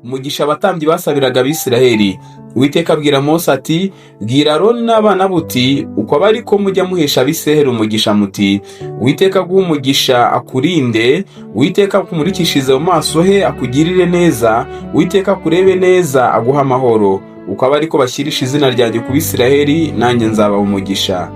umugisha abatambyi basabiraga Abisiraheli. Uwiteka abwira Mose ati, bwira Aroni n'abana buti, uko aba ariko mujya muhesha Abisiraheli umugisha muti, Uwiteka aguhe umugisha akurinde, Uwiteka akumurikishirize mu maso he akugirire neza, Uwiteka akurebe neza aguhe amahoro. Uko aba ariko bashyirisha izina ryanjye ku Bisiraheli, nanjye nzabaha umugisha.